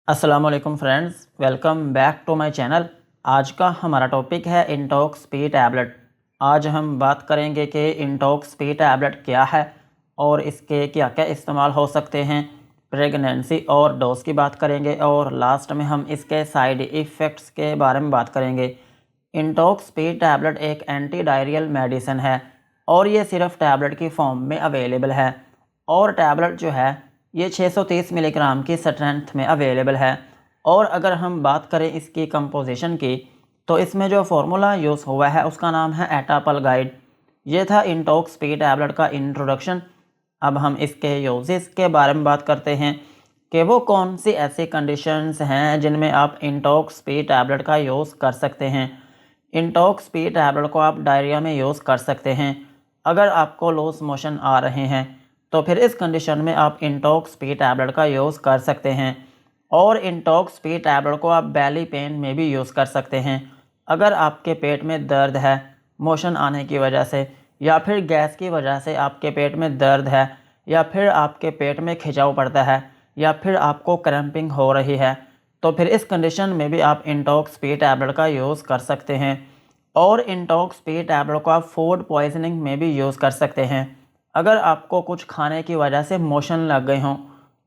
अस्सलामुअलैकुम friends, welcome back to my channel. आज का हमारा टॉपिक है इंटॉक्स पी टैबलेट। आज हम बात करेंगे कि इंटॉक्स पी टैबलेट क्या है और इसके क्या क्या इस्तेमाल हो सकते हैं। प्रेगनेंसी और डोज की बात करेंगे और लास्ट में हम इसके साइड इफ़ेक्ट्स के बारे में बात करेंगे। इंटॉक्स पी टैबलेट एक एंटी डायरियल मेडिसिन है और ये सिर्फ टैबलेट की फॉर्म में अवेलेबल है और टैबलेट जो है ये 630 मिलीग्राम की स्ट्रेंथ में अवेलेबल है। और अगर हम बात करें इसकी कंपोजिशन की तो इसमें जो फार्मूला यूज़ हुआ है उसका नाम है एटापल गाइड। ये था इंटॉक्स पी टैबलेट का इंट्रोडक्शन। अब हम इसके यूजेस के बारे में बात करते हैं कि वो कौन सी ऐसी कंडीशंस हैं जिनमें आप इंटॉक्स पी टैबलेट का यूज़ कर सकते हैं। इंटॉक्स पी टैबलेट को आप डायरिया में यूज़ कर सकते हैं। अगर आपको लूज मोशन आ रहे हैं तो फिर इस कंडीशन में आप इंटॉक्स पी टैबलेट का यूज़ कर सकते हैं। और इंटॉक्स पी टैबलेट को आप बेली पेन में भी यूज़ कर सकते हैं। अगर आपके पेट में दर्द है मोशन आने की वजह से, या फिर गैस की वजह से आपके पेट में दर्द है, या फिर आपके पेट में खिंचाव पड़ता है, या फिर आपको क्रैम्पिंग हो रही है, तो फिर इस कंडीशन में भी आप इंटॉक्स पी टैबलेट का यूज़ कर सकते हैं। और इंटॉक्स पी टैबलेट को आप फूड पॉइजनिंग में भी यूज़ कर सकते हैं। अगर आपको कुछ खाने की वजह से मोशन लग गए हों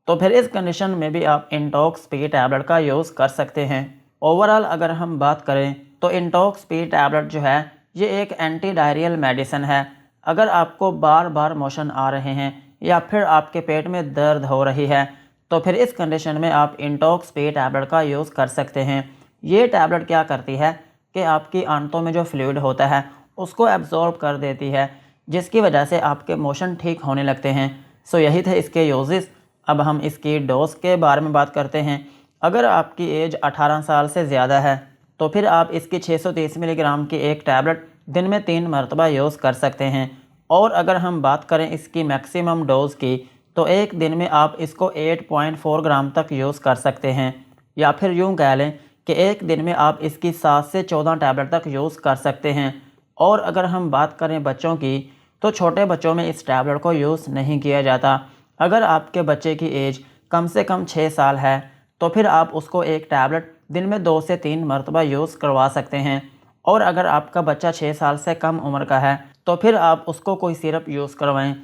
तो फिर इस कंडीशन में भी आप इंटॉक्स पी टैबलेट का यूज़ कर सकते हैं। ओवरऑल अगर हम बात करें तो इंटॉक्स पी टैबलेट जो है ये एक एंटी डायरियल मेडिसिन है। अगर आपको बार बार मोशन आ रहे हैं या फिर आपके पेट में दर्द हो रही है तो फिर इस कंडीशन में आप इंटॉक्स पी टैबलेट का यूज़ कर सकते हैं। ये टैबलेट क्या करती है कि आपकी आंतों में जो फ्लूइड होता है उसको एब्जॉर्ब कर देती है, जिसकी वजह से आपके मोशन ठीक होने लगते हैं। सो यही थे इसके यूजेस। अब हम इसकी डोज के बारे में बात करते हैं। अगर आपकी एज 18 साल से ज़्यादा है तो फिर आप इसकी 630 मिलीग्राम की एक टैबलेट दिन में 3 मरतबा यूज़ कर सकते हैं। और अगर हम बात करें इसकी मैक्सिमम डोज की तो एक दिन में आप इसको 8.4 ग्राम तक यूज़ कर सकते हैं, या फिर यूँ कह लें कि एक दिन में आप इसकी 7 से 14 टैबलेट तक यूज़ कर सकते हैं। और अगर हम बात करें बच्चों की तो छोटे बच्चों में इस टैबलेट को यूज़ नहीं किया जाता। अगर आपके बच्चे की एज कम से कम 6 साल है तो फिर आप उसको एक टैबलेट दिन में 2 से 3 मरतबा यूज़ करवा सकते हैं। और अगर आपका बच्चा 6 साल से कम उम्र का है तो फिर आप उसको कोई सिरप यूज़ करवाएं।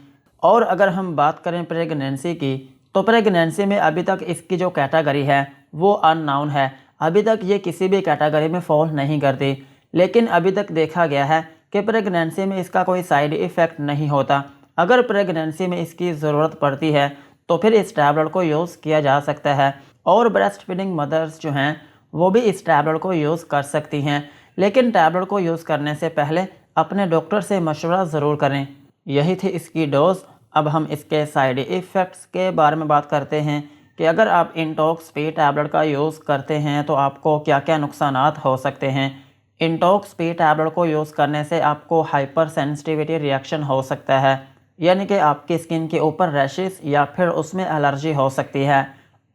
और अगर हम बात करें प्रेगनेंसी की तो प्रेगनेंसी में अभी तक इसकी जो कैटेगरी है वो अननाउन है। अभी तक ये किसी भी कैटेगरी में फॉल नहीं करती, लेकिन अभी तक देखा गया है कि प्रेगनेंसी में इसका कोई साइड इफ़ेक्ट नहीं होता। अगर प्रेगनेंसी में इसकी ज़रूरत पड़ती है तो फिर इस टैबलेट को यूज़ किया जा सकता है। और ब्रेस्ट फीडिंग मदर्स जो हैं वो भी इस टैबलेट को यूज़ कर सकती हैं, लेकिन टैबलेट को यूज़ करने से पहले अपने डॉक्टर से मशवरा ज़रूर करें। यही थी इसकी डोज। अब हम इसके साइड इफ़ेक्ट्स के बारे में बात करते हैं कि अगर आप इंटॉक्स पी टैबलेट का यूज़ करते हैं तो आपको क्या क्या नुकसानात हो सकते हैं। इंटॉक्स पी टैबलेट को यूज़ करने से आपको हाइपर सेंसिटिविटी रिएक्शन हो सकता है, यानी कि आपकी स्किन के ऊपर रैशेस या फिर उसमें एलर्जी हो सकती है।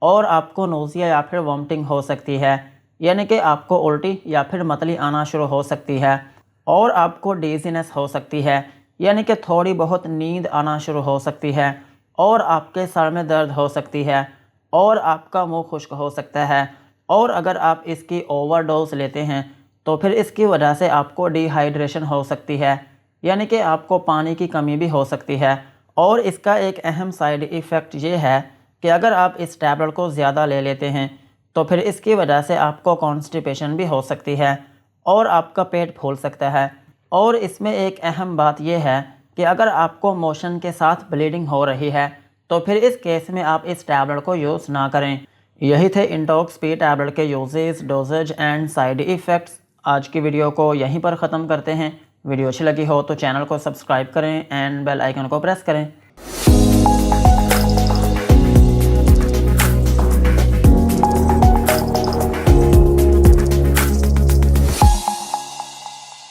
और आपको नोज़िया या फिर वॉमिटिंग हो सकती है, यानी कि आपको उल्टी या फिर मतली आना शुरू हो सकती है। और आपको डिज़ीनेस हो सकती है, यानी कि थोड़ी बहुत नींद आना शुरू हो सकती है। और आपके सर में दर्द हो सकती है और आपका मुंह खुश्क हो सकता है। और अगर आप इसकी ओवरडोज लेते हैं तो फिर इसकी वजह से आपको डिहाइड्रेशन हो सकती है, यानी कि आपको पानी की कमी भी हो सकती है। और इसका एक अहम साइड इफ़ेक्ट ये है कि अगर आप इस टैबलेट को ज़्यादा ले लेते हैं तो फिर इसकी वजह से आपको कॉन्स्टिपेशन भी हो सकती है और आपका पेट फूल सकता है। और इसमें एक अहम बात यह है कि अगर आपको मोशन के साथ ब्लीडिंग हो रही है तो फिर इस केस में आप इस टैबलेट को यूज़ ना करें। यही थे इंटॉक्स पी टैबलेट के uses, doses and side effects. आज की वीडियो को यहीं पर ख़त्म करते हैं। वीडियो अच्छी लगी हो तो चैनल को सब्सक्राइब करें एंड बेल आइकन को प्रेस करें।